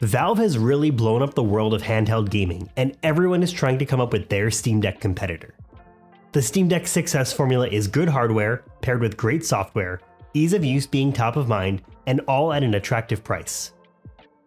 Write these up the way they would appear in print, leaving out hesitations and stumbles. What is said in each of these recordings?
Valve has really blown up the world of handheld gaming, and everyone is trying to come up with their Steam Deck competitor. The Steam Deck's success formula is good hardware, paired with great software, ease of use being top of mind, and all at an attractive price.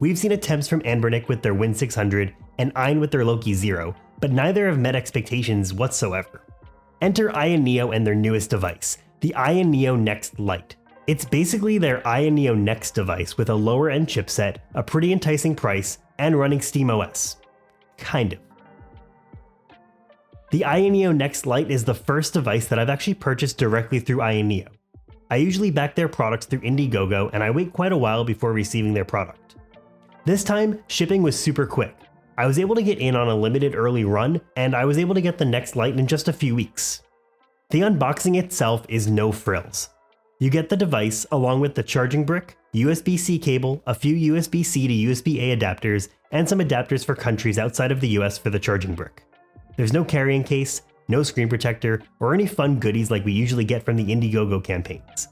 We've seen attempts from Anbernic with their Win 600 and Ein with their Loki Zero, but neither have met expectations whatsoever. Enter AYANEO and their newest device, the AYANEO Next Lite. It's basically their AYANEO Next device with a lower end chipset, a pretty enticing price, and running SteamOS. Kind of. The AYANEO Next Lite is the first device that I've actually purchased directly through AYANEO. I usually back their products through Indiegogo, and I wait quite a while before receiving their product. This time, shipping was super quick. I was able to get in on a limited early run, and I was able to get the Next Lite in just a few weeks. The unboxing itself is no frills. You get the device along with the charging brick, USB-C cable, a few USB-C to USB-A adapters, and some adapters for countries outside of the US for the charging brick. There's no carrying case, no screen protector, or any fun goodies like we usually get from the Indiegogo campaigns.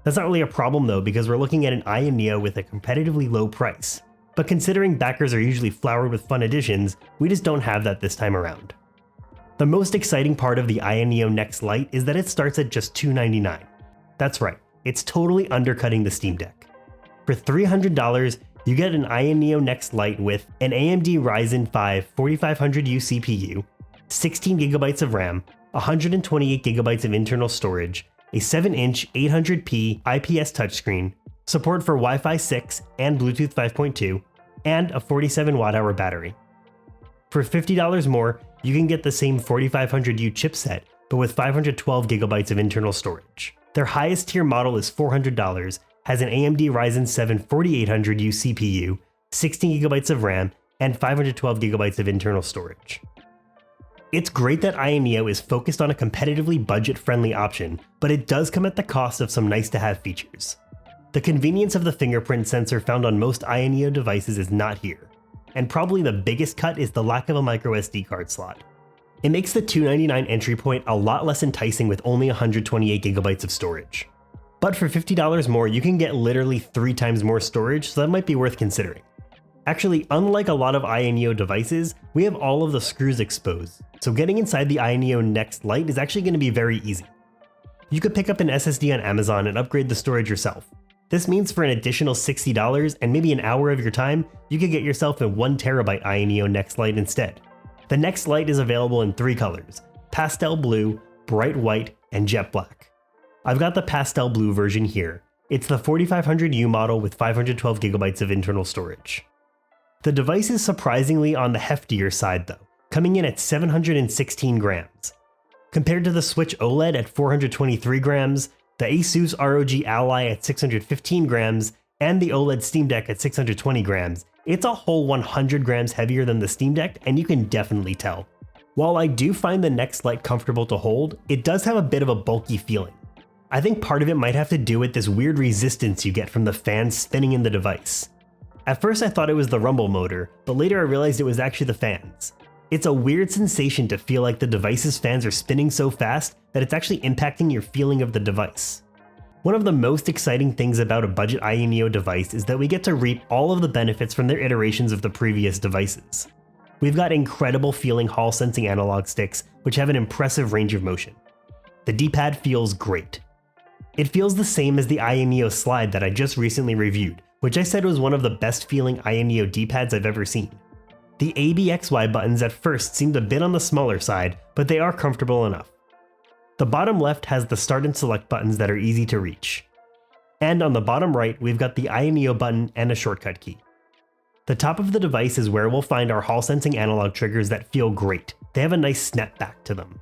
That's not really a problem though, because we're looking at an AYANEO with a competitively low price. But considering backers are usually flowered with fun additions, we just don't have that this time around. The most exciting part of the AYANEO Next Lite is that it starts at just $299. That's right, it's totally undercutting the Steam Deck. For $300, you get an AYANEO Next Lite with an AMD Ryzen 5 4500U CPU, 16GB of RAM, 128GB of internal storage, a 7-inch 800p IPS touchscreen, support for Wi-Fi 6 and Bluetooth 5.2, and a 47 Wh battery. For $50 more, you can get the same 4500U chipset, but with 512GB of internal storage. Their highest tier model is $400, has an AMD Ryzen 7 4800U CPU, 16GB of RAM, and 512GB of internal storage. It's great that AYANEO is focused on a competitively budget-friendly option, but it does come at the cost of some nice-to-have features. The convenience of the fingerprint sensor found on most AYANEO devices is not here, and probably the biggest cut is the lack of a microSD card slot. It makes the $299 entry point a lot less enticing with only 128GB of storage. But for $50 more, you can get literally 3 times more storage, so that might be worth considering. Actually, unlike a lot of AYANEO devices, we have all of the screws exposed, so getting inside the AYANEO Next Lite is actually going to be very easy. You could pick up an SSD on Amazon and upgrade the storage yourself. This means for an additional $60 and maybe an hour of your time, you could get yourself a 1TB AYANEO Next Lite instead. The Next Lite is available in 3 colors: pastel blue, bright white, and jet black. I've got the pastel blue version here. It's the 4500U model with 512GB of internal storage. The device is surprisingly on the heftier side though, coming in at 716 grams. Compared to the Switch OLED at 423 grams, the Asus ROG Ally at 615 grams, and the OLED Steam Deck at 620 grams, it's a whole 100 grams heavier than the Steam Deck, and you can definitely tell. While I do find the Next Lite comfortable to hold, it does have a bit of a bulky feeling. I think part of it might have to do with this weird resistance you get from the fans spinning in the device. At first I thought it was the rumble motor, but later I realized it was actually the fans. It's a weird sensation to feel like the device's fans are spinning so fast that it's actually impacting your feeling of the device. One of the most exciting things about a budget AYANEO device is that we get to reap all of the benefits from their iterations of the previous devices. We've got incredible feeling Hall sensing analog sticks, which have an impressive range of motion. The D-pad feels great. It feels the same as the AYANEO Slide that I just recently reviewed, which I said was one of the best feeling AYANEO D-pads I've ever seen. The ABXY buttons at first seemed a bit on the smaller side, but they are comfortable enough. The bottom left has the start and select buttons that are easy to reach. And on the bottom right, we've got the AYANEO button and a shortcut key. The top of the device is where we'll find our Hall sensing analog triggers that feel great. They have a nice snap back to them.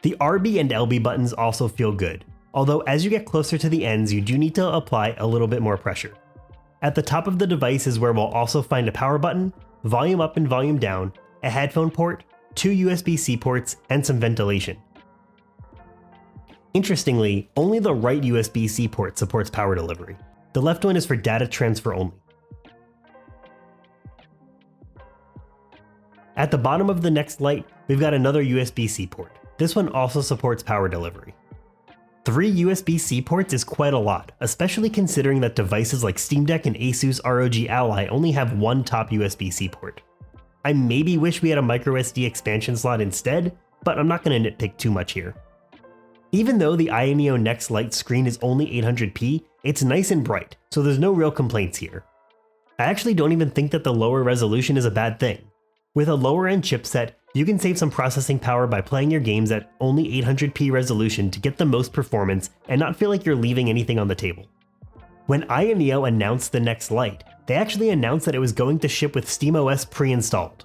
The RB and LB buttons also feel good, although as you get closer to the ends, you do need to apply a little bit more pressure. At the top of the device is where we'll also find a power button, volume up and volume down, a headphone port, 2 USB-C ports, and some ventilation. Interestingly, only the right USB-C port supports power delivery. The left one is for data transfer only. At the bottom of the Next Lite, we've got another USB-C port. This one also supports power delivery. 3 USB-C ports is quite a lot, especially considering that devices like Steam Deck and Asus ROG Ally only have one top USB-C port. I maybe wish we had a microSD expansion slot instead, but I'm not going to nitpick too much here. Even though the AYANEO Next Lite screen is only 800p, it's nice and bright, so there's no real complaints here. I actually don't even think that the lower resolution is a bad thing. With a lower end chipset, you can save some processing power by playing your games at only 800p resolution to get the most performance and not feel like you're leaving anything on the table. When AYANEO announced the Next Lite, they actually announced that it was going to ship with SteamOS pre-installed.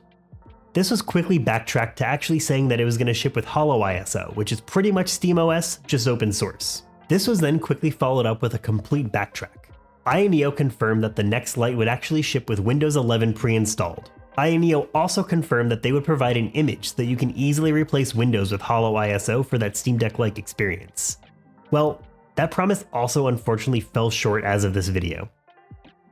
This was quickly backtracked to actually saying that it was going to ship with HoloISO, which is pretty much SteamOS, just open source. This was then quickly followed up with a complete backtrack. AYANEO confirmed that the Next Lite would actually ship with Windows 11 pre-installed. AYANEO also confirmed that they would provide an image so that you can easily replace Windows with HoloISO for that Steam Deck-like experience. Well, that promise also unfortunately fell short as of this video.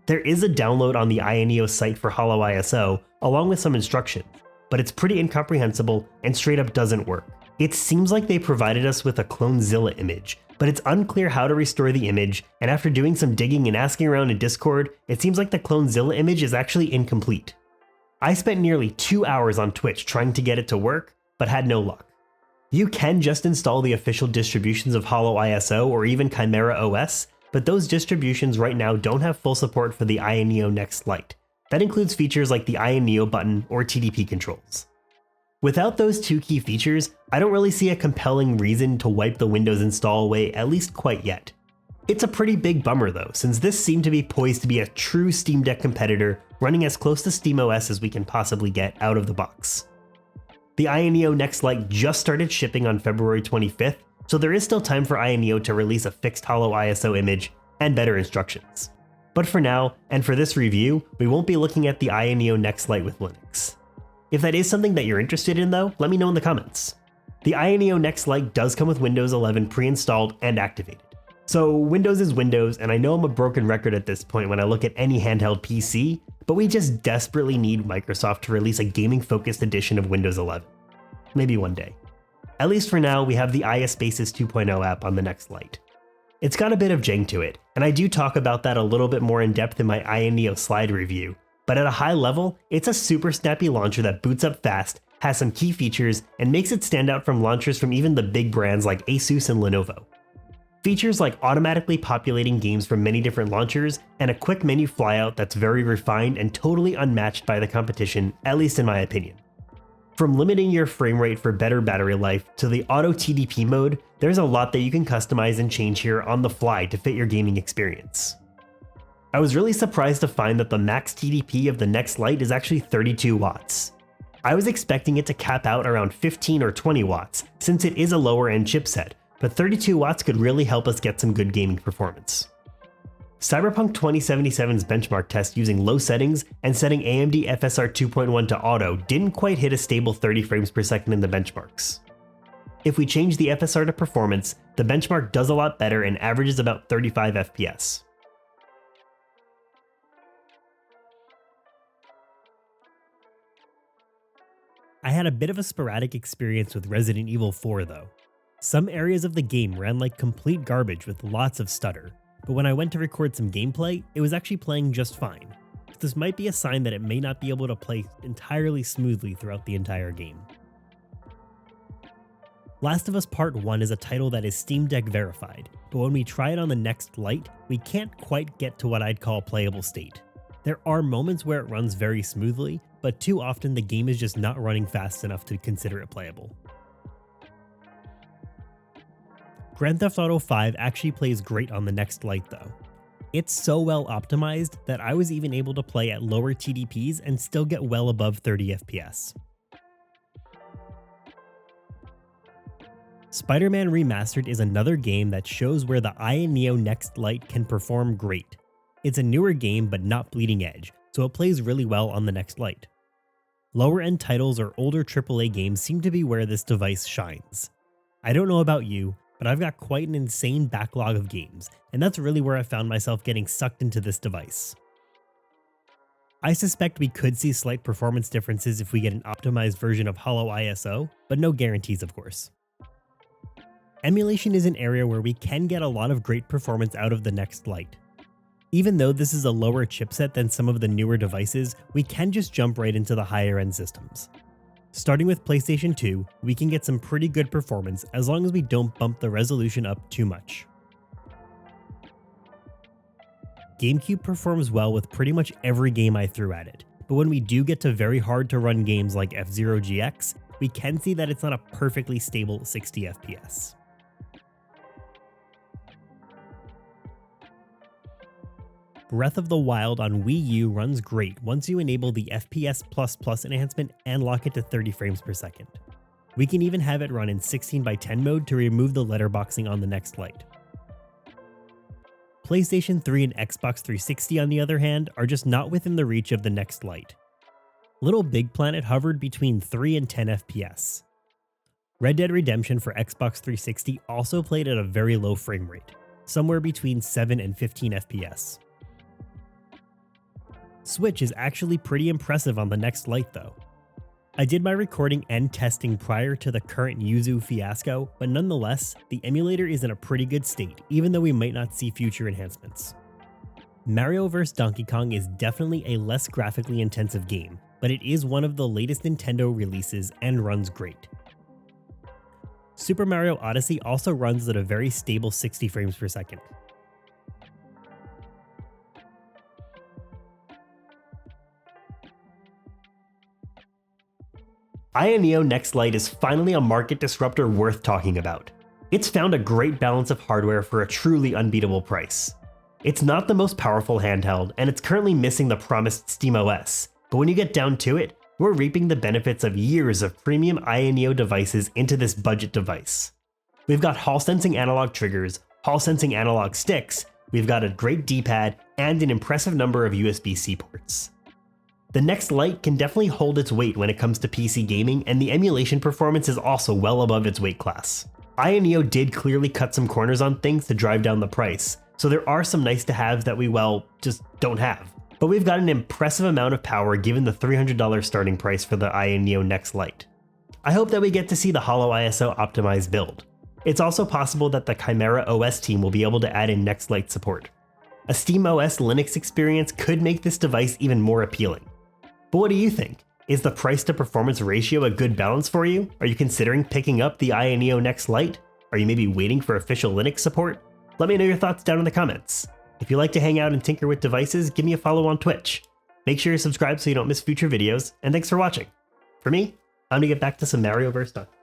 There is a download on the AYANEO site for HoloISO, along with some instructions, but it's pretty incomprehensible and straight up doesn't work. It seems like they provided us with a Clonezilla image, but it's unclear how to restore the image, and after doing some digging and asking around in Discord, it seems like the Clonezilla image is actually incomplete. I spent nearly 2 hours on Twitch trying to get it to work, but had no luck. You can just install the official distributions of HoloISO or even Chimera OS, but those distributions right now don't have full support for the AYANEO Next Lite. That includes features like the AYANEO button or TDP controls. Without those two key features, I don't really see a compelling reason to wipe the Windows install away, at least quite yet. It's a pretty big bummer though, since this seemed to be poised to be a true Steam Deck competitor, running as close to SteamOS as we can possibly get out of the box. The AYANEO Next Lite just started shipping on February 25th, so there is still time for AYANEO to release a fixed HoloISO image and better instructions. But for now, and for this review, we won't be looking at the AYANEO Next Lite with Linux. If that is something that you're interested in though, let me know in the comments. The AYANEO Next Lite does come with Windows 11 pre-installed and activated. So Windows is Windows, and I know I'm a broken record at this point when I look at any handheld PC, but we just desperately need Microsoft to release a gaming-focused edition of Windows 11. Maybe one day. At least for now, we have the iSpaces 2.0 app on the Next Lite. It's got a bit of jank to it, and I do talk about that a little bit more in depth in my AYANEO slide review, but at a high level, it's a super snappy launcher that boots up fast, has some key features, and makes it stand out from launchers from even the big brands like Asus and Lenovo. Features like automatically populating games from many different launchers, and a quick menu flyout that's very refined and totally unmatched by the competition, at least in my opinion. From limiting your frame rate for better battery life to the auto TDP mode, there's a lot that you can customize and change here on the fly to fit your gaming experience. I was really surprised to find that the max TDP of the Next Lite is actually 32 watts. I was expecting it to cap out around 15 or 20 watts, since it is a lower end chipset, but 32 watts could really help us get some good gaming performance. Cyberpunk 2077's benchmark test using low settings and setting AMD FSR 2.1 to auto didn't quite hit a stable 30 frames per second in the benchmarks. If we change the FSR to performance, the benchmark does a lot better and averages about 35 FPS. I had a bit of a sporadic experience with Resident Evil 4 though. Some areas of the game ran like complete garbage with lots of stutter, but when I went to record some gameplay, it was actually playing just fine. This might be a sign that it may not be able to play entirely smoothly throughout the entire game. Last of Us Part 1 is a title that is Steam Deck verified, but when we try it on the Next Lite, we can't quite get to what I'd call playable state. There are moments where it runs very smoothly, but too often the game is just not running fast enough to consider it playable. Grand Theft Auto 5 actually plays great on the Next Lite though. It's so well optimized that I was even able to play at lower TDPs and still get well above 30 FPS. Spider-Man Remastered is another game that shows where the AYANEO Next Lite can perform great. It's a newer game but not bleeding edge, so it plays really well on the Next Lite. Lower end titles or older AAA games seem to be where this device shines. I don't know about you, but I've got quite an insane backlog of games, and that's really where I found myself getting sucked into this device. I suspect we could see slight performance differences if we get an optimized version of HoloISO, but no guarantees of course. Emulation is an area where we can get a lot of great performance out of the next Lite. Even though this is a lower chipset than some of the newer devices, we can just jump right into the higher end systems. Starting with PlayStation 2, we can get some pretty good performance as long as we don't bump the resolution up too much. GameCube performs well with pretty much every game I threw at it, but when we do get to very hard to run games like F-Zero GX, we can see that it's not a perfectly stable 60 FPS. Breath of the Wild on Wii U runs great once you enable the FPS++ enhancement and lock it to 30 frames per second. We can even have it run in 16:10 mode to remove the letterboxing on the next Lite. PlayStation 3 and Xbox 360 on the other hand are just not within the reach of the next Lite. Little Big Planet hovered between 3 and 10 FPS. Red Dead Redemption for Xbox 360 also played at a very low frame rate, somewhere between 7 and 15 FPS. Switch is actually pretty impressive on the next Lite though. I did my recording and testing prior to the current Yuzu fiasco, but nonetheless, the emulator is in a pretty good state, even though we might not see future enhancements. Mario vs. Donkey Kong is definitely a less graphically intensive game, but it is one of the latest Nintendo releases and runs great. Super Mario Odyssey also runs at a very stable 60 frames per second. AYANEO Next Lite is finally a market disruptor worth talking about. It's found a great balance of hardware for a truly unbeatable price. It's not the most powerful handheld, and it's currently missing the promised SteamOS, but when you get down to it, we're reaping the benefits of years of premium AYANEO devices into this budget device. We've got Hall-sensing analog triggers, Hall-sensing analog sticks, we've got a great D-pad, and an impressive number of USB-C ports. The next Lite can definitely hold its weight when it comes to PC gaming, and the emulation performance is also well above its weight class. AYANEO did clearly cut some corners on things to drive down the price, so there are some nice to haves that we, well, just don't have. But we've got an impressive amount of power given the $300 starting price for the AYANEO Next Lite. I hope that we get to see the Holo ISO optimized build. It's also possible that the Chimera OS team will be able to add in Next Lite support. A SteamOS Linux experience could make this device even more appealing. But what do you think? Is the price to performance ratio a good balance for you? Are you considering picking up the AYANEO Next Lite? Are you maybe waiting for official Linux support? Let me know your thoughts down in the comments. If you like to hang out and tinker with devices, give me a follow on Twitch. Make sure you're subscribed so you don't miss future videos, and thanks for watching. For me, I'm gonna get back to some Mario vs. Donkey Kong.